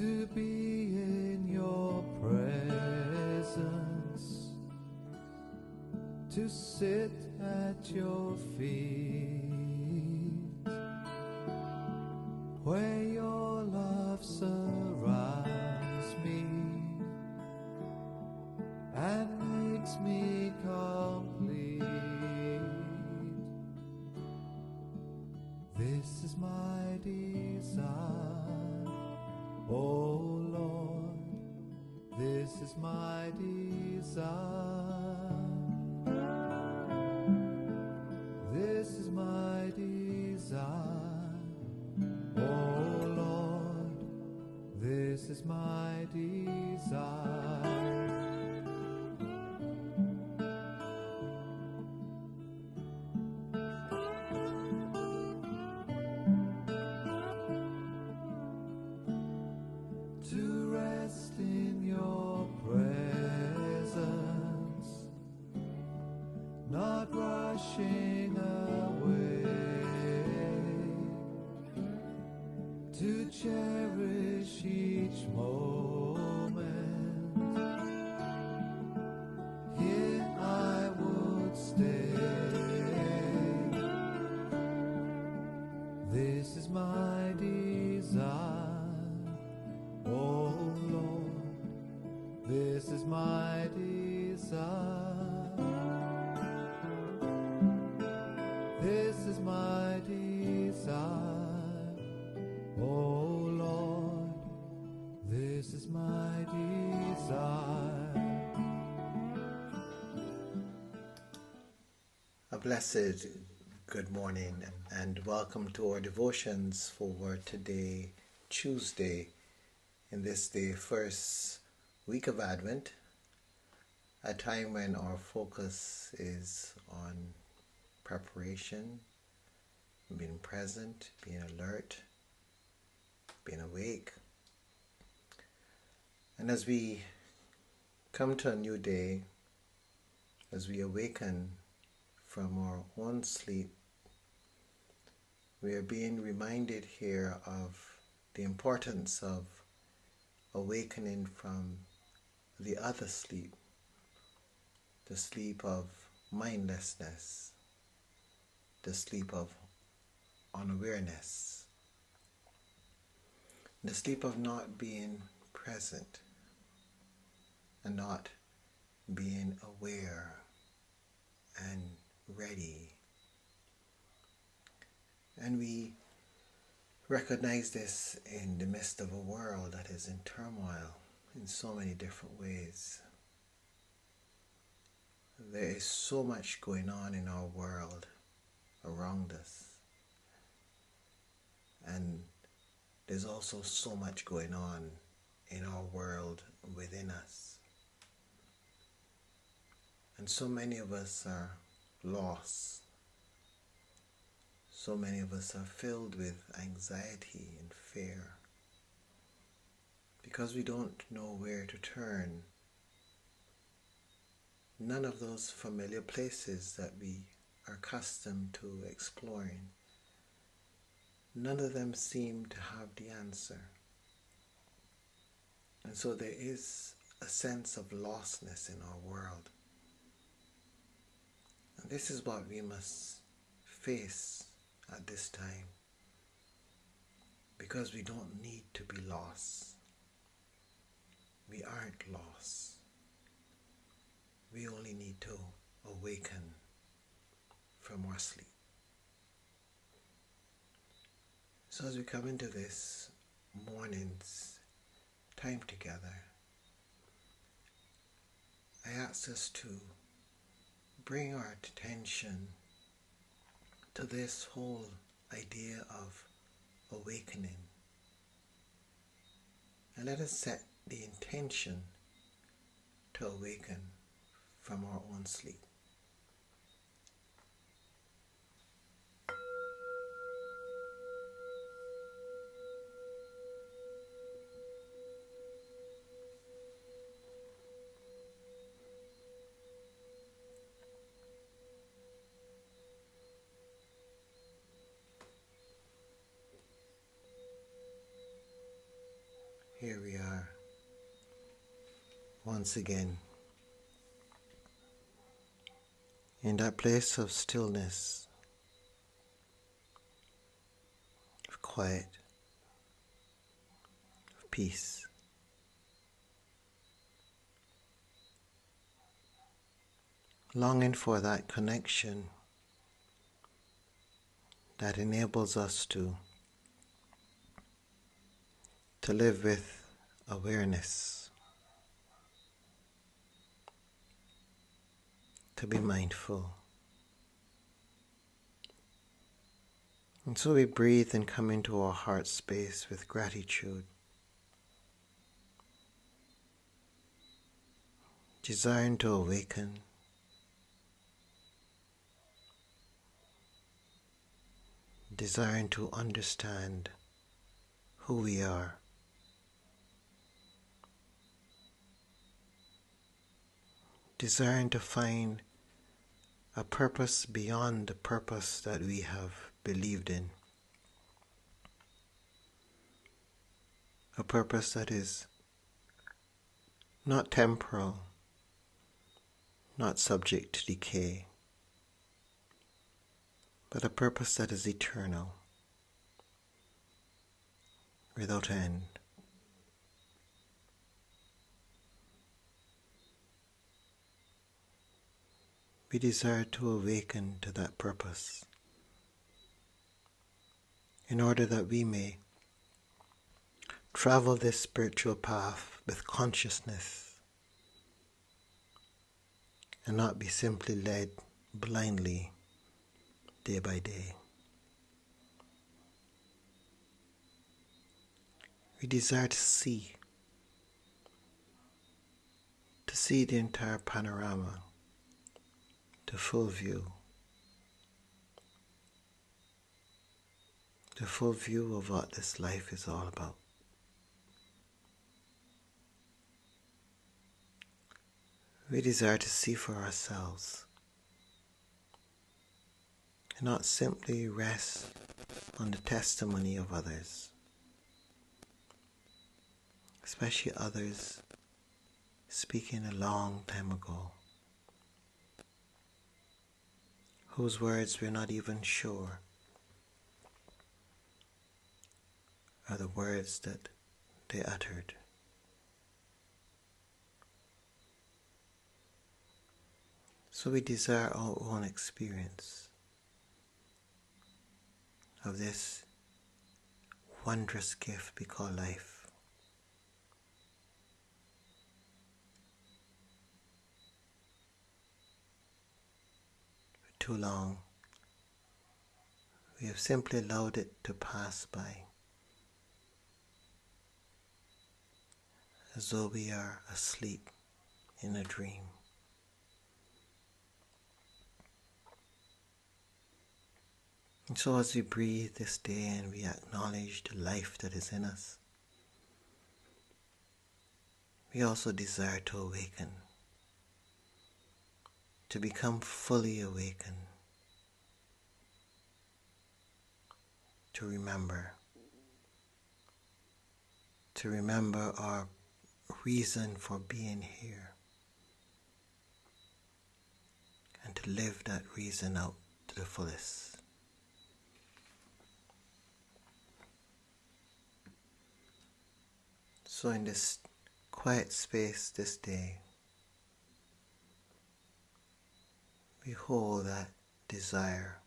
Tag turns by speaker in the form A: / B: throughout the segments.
A: to be in your presence, to sit at your feet, where your love surrounds me and makes me complete. This is my desire, oh Lord, this is my desire. This is my desire, oh Lord, this is my desire. To rest in your presence, not rushing away, to cherish each moment. Here I would stay. This is my desire, oh Lord, this is my desire. This is my desire, oh Lord, this is my desire.
B: A blessed good morning and welcome to our devotions for today, Tuesday, in this day, first week of Advent, a time when our focus is on preparation, being present, being alert, being awake. And as we come to a new day, as we awaken from our own sleep, we are being reminded here of the importance of awakening from the other sleep, the sleep of mindlessness, the sleep of unawareness, the sleep of not being present and not being aware and ready. And we recognize this in the midst of a world that is in turmoil in so many different ways. There is so much going on in our world around us. And there's also so much going on in our world within us. And so many of us are lost. So many of us are filled with anxiety and fear because we don't know where to turn. None of those familiar places that we are accustomed to exploring, none of them seem to have the answer. And so there is a sense of lostness in our world. And this is what we must face at this time, because we don't need to be lost. We aren't lost. We only need to awaken from our sleep. So as we come into this morning's time together, I ask us to bring our attention to this whole idea of awakening. And let us set the intention to awaken from our own sleep. Here we are once again in that place of stillness, of quiet, of peace. Longing for that connection that enables us to live with awareness, to be mindful. And so we breathe and come into our heart space with gratitude, desiring to awaken, desiring to understand who we are, desiring to find a purpose beyond the purpose that we have believed in, a purpose that is not temporal, not subject to decay, but a purpose that is eternal, without end. We desire to awaken to that purpose in order that we may travel this spiritual path with consciousness and not be simply led blindly day by day. We desire to see the entire panorama, the full view, of what this life is all about. We desire to see for ourselves and not simply rest on the testimony of others, especially others speaking a long time ago, whose words we're not even sure are the words that they uttered. So we desire our own experience of this wondrous gift we call life. For too long, we have simply allowed it to pass by, as though we are asleep in a dream. And so as we breathe this day and we acknowledge the life that is in us, we also desire to awaken, to become fully awakened, to remember our reason for being here, and to live that reason out to the fullest. So in this quiet space this day, we hold that desire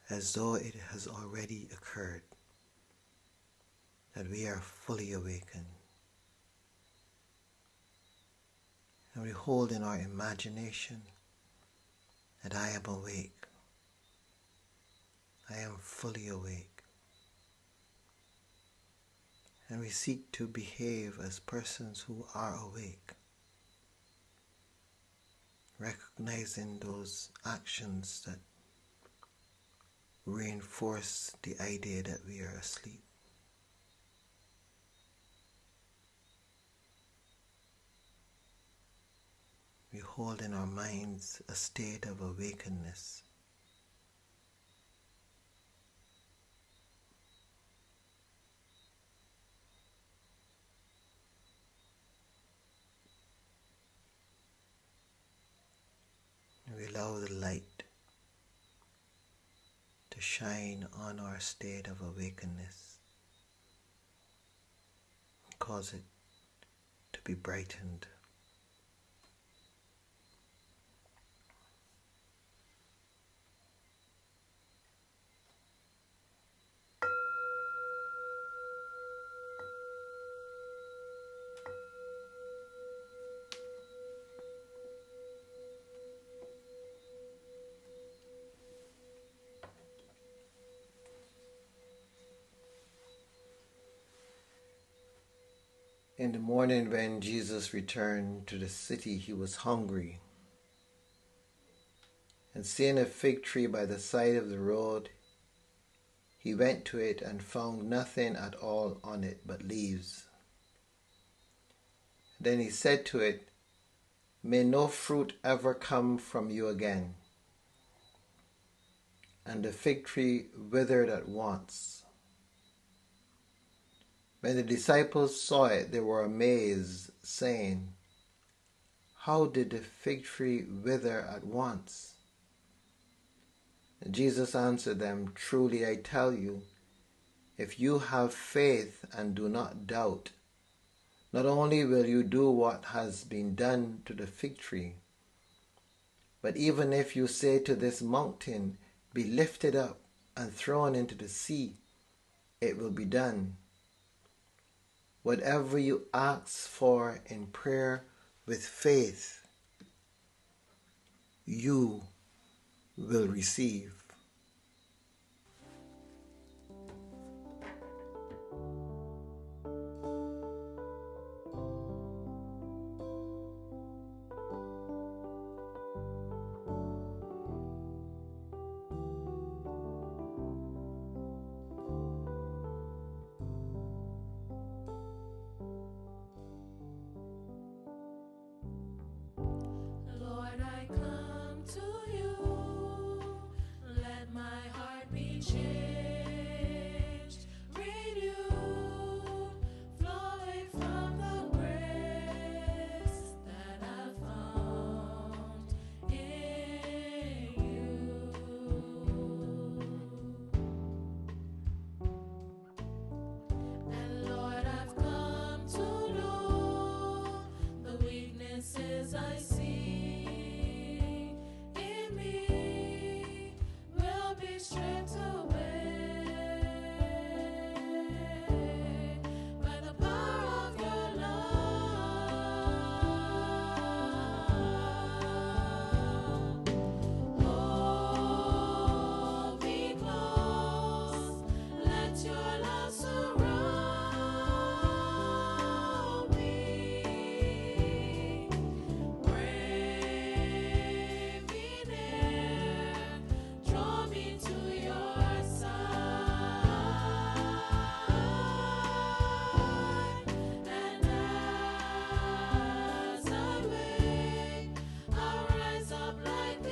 B: as though it has already occurred, that we are fully awakened. And we hold in our imagination that I am awake. I am fully awake. And we seek to behave as persons who are awake, recognizing those actions that reinforce the idea that we are asleep. We hold in our minds a state of awakeness, light to shine on our state of awakeness, cause it to be brightened. In the morning when Jesus returned to the city, he was hungry. And seeing a fig tree by the side of the road, he went to it and found nothing at all on it but leaves. Then he said to it, "May no fruit ever come from you again." And the fig tree withered at once. When the disciples saw it, they were amazed, saying, "How did the fig tree wither at once?" And Jesus answered them, "Truly I tell you, if you have faith and do not doubt, not only will you do what has been done to the fig tree, but even if you say to this mountain, 'Be lifted up and thrown into the sea,' it will be done. Whatever you ask for in prayer with faith, you will receive."
C: Lord, I come to you. Let my heart be changed, renewed, flowing from the grace that I found in you. And Lord, I've come to know the weaknesses I see in me will be stripped away by the power of your love. Hold me close, let your love surround me. Bring me near, draw me to your side. And as I wait, I'll rise up like the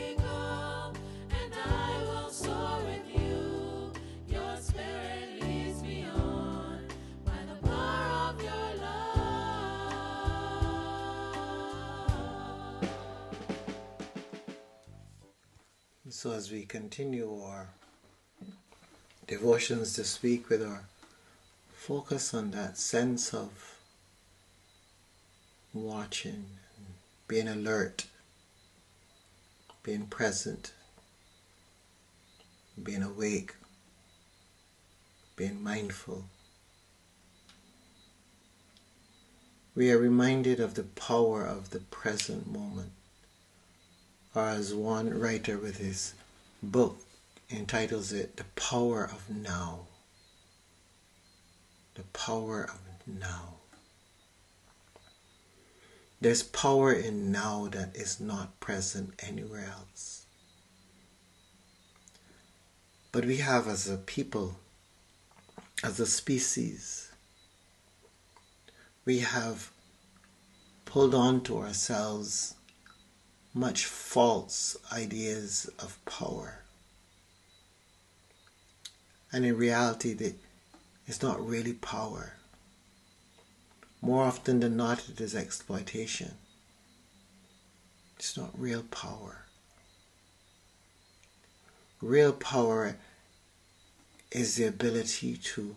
C: eagle, and I will soar with you. Your spirit leads me on by the power of your love.
B: So as we continue our devotions this week with our focus on that sense of watching, being alert, being present, being awake, being mindful, we are reminded of the power of the present moment. Or as one writer with his book entitles it, "The Power of Now." The power of now. There's power in now that is not present anywhere else. But we have, as a people, as a species, we have pulled on to ourselves much false ideas of power. And in reality, it's not really power. More often than not, it is exploitation. It's not real power. Real power is the ability to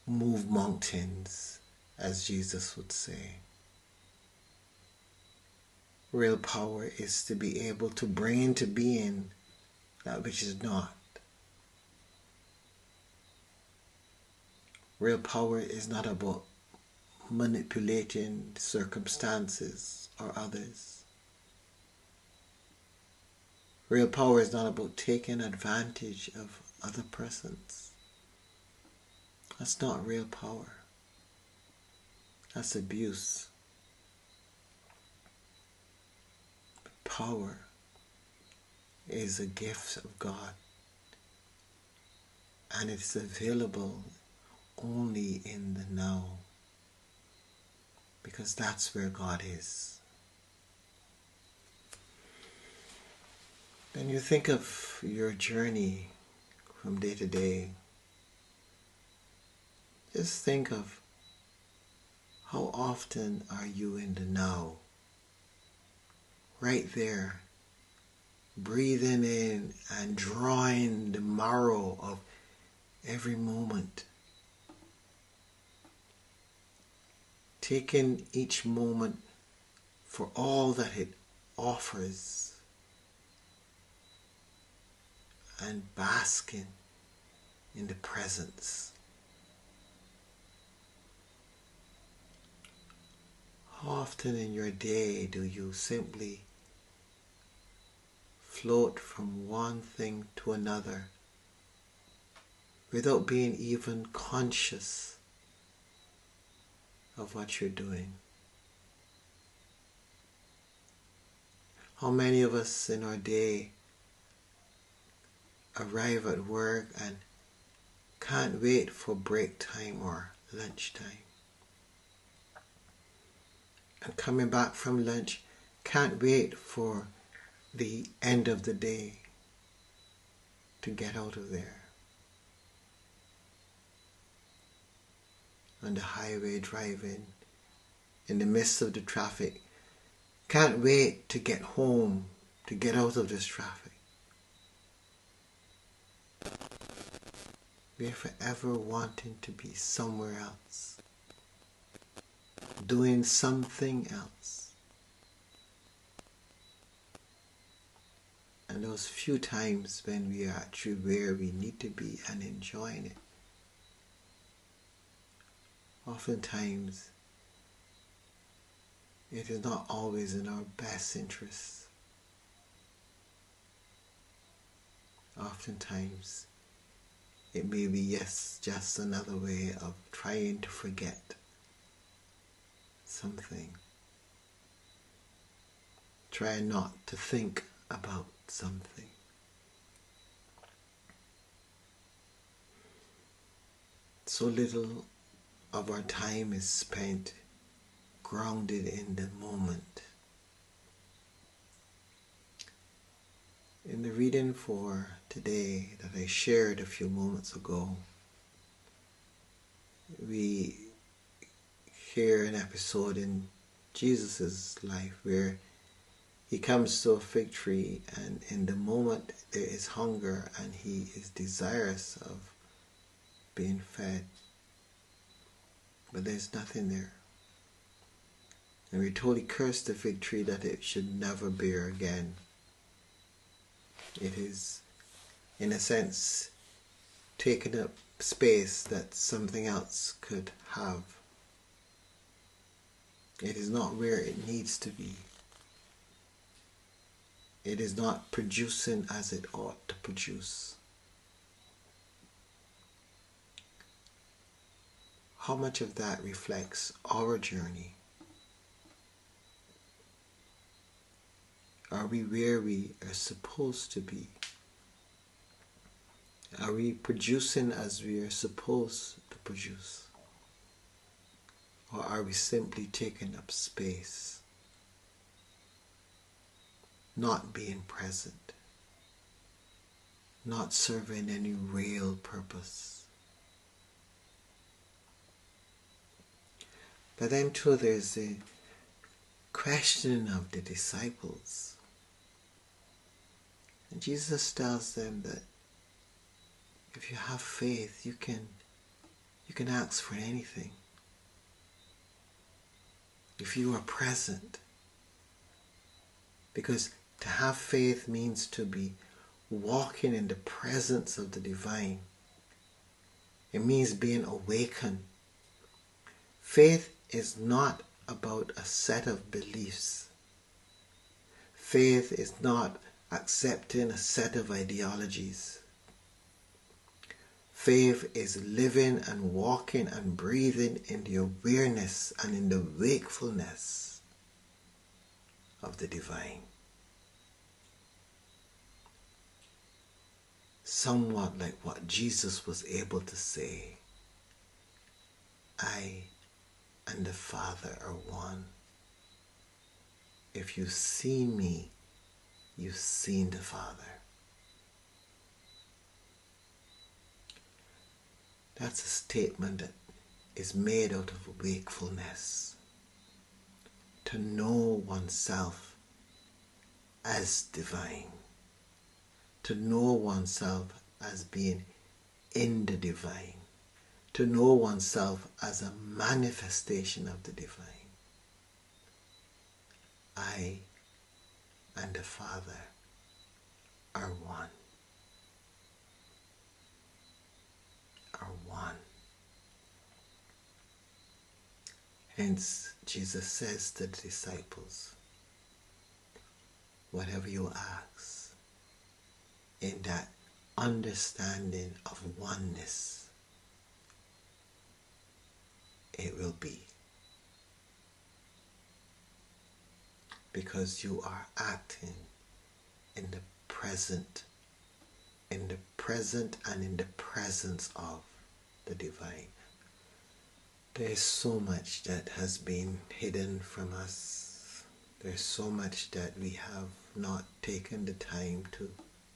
B: move mountains, as Jesus would say. Real power is to be able to bring into being that which is not. Real power is not about manipulating circumstances or others. Real power is not about taking advantage of other persons. That's not real power. That's abuse. Power is a gift of God, and it's available only in the now, because that's where God is. When you think of your journey from day to day, just think of how often are you in the now, right there, breathing in and drawing the marrow of every moment, taking each moment for all that it offers and basking in the presence. How often in your day do you simply float from one thing to another without being even conscious of what you're doing? How many of us in our day arrive at work and can't wait for break time or lunch time? And coming back from lunch, can't wait for the end of the day to get out of there. On the highway driving, in the midst of the traffic, can't wait to get home, to get out of this traffic. We're forever wanting to be somewhere else, doing something else. And those few times when we are actually where we need to be and enjoying it, oftentimes it is not always in our best interest. Oftentimes it may be, yes, just another way of trying to forget something. Try not to think about something. So little of our time is spent grounded in the moment. In the reading for today that I shared a few moments ago, we hear an episode in Jesus' life where he comes to a fig tree, and in the moment there is hunger and he is desirous of being fed, but there's nothing there. And we're told he cursed the fig tree that it should never bear again. It is, in a sense, taking up space that something else could have. It is not where it needs to be. It is not producing as it ought to produce. How much of that reflects our journey? Are we where we are supposed to be? Are we producing as we are supposed to produce? Or are we simply taking up space? Not being present? Not serving any real purpose? But then too there's the questioning of the disciples. And Jesus tells them that if you have faith, you can ask for anything. If you are present. Because to have faith means to be walking in the presence of the divine. It means being awakened. Faith is not about a set of beliefs. Faith is not accepting a set of ideologies. Faith is living and walking and breathing in the awareness and in the wakefulness of the divine. Somewhat like what Jesus was able to say, I and the Father are one. If you've seen me, you've seen the Father. That's a statement that is made out of wakefulness. To know oneself as divine. To know oneself as being in the divine. To know oneself as a manifestation of the divine. I and the Father are one. Are one. Hence, Jesus says to the disciples, whatever you ask, in that understanding of oneness, it will be. Because you are acting in the present and in the presence of the divine. There is so much that has been hidden from us. There's so much that we have not taken the time to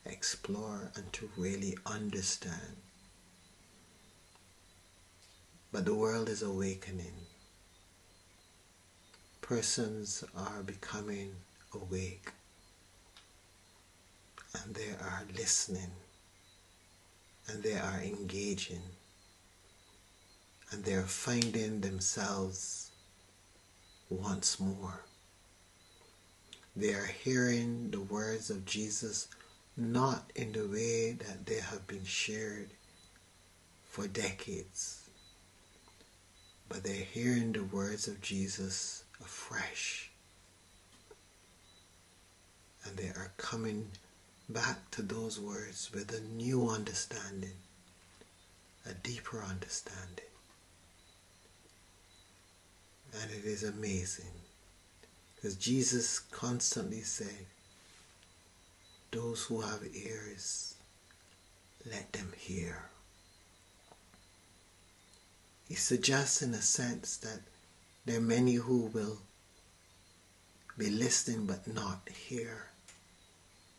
B: explore and to really understand. But the world is awakening. Persons are becoming awake. And they are listening. And they are engaging. And they are finding themselves once more. They are hearing the words of Jesus not in the way that they have been shared for decades, but they're hearing the words of Jesus afresh. And they are coming back to those words with a new understanding, a deeper understanding. And it is amazing, because Jesus constantly said, those who have ears, let them hear. He suggests in a sense that there are many who will be listening but not hear.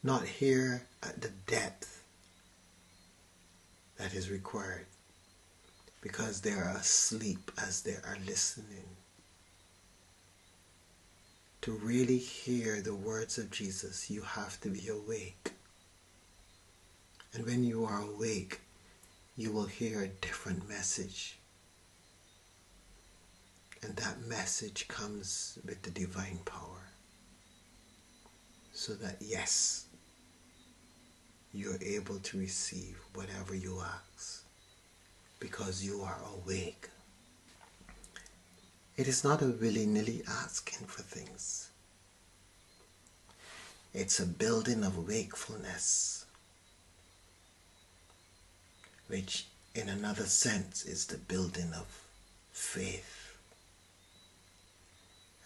B: Not hear at the depth that is required, because they are asleep as they are listening. To really hear the words of Jesus, you have to be awake. And when you are awake, you will hear a different message. And that message comes with the divine power. So that yes, you're able to receive whatever you ask, because you are awake. It is not a willy-nilly asking for things. It's a building of wakefulness, which in another sense is the building of faith.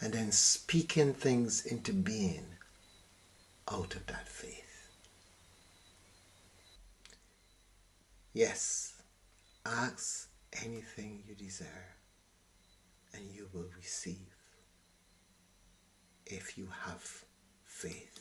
B: And then speaking things into being out of that faith. Yes, ask anything you desire, and you will receive if you have faith.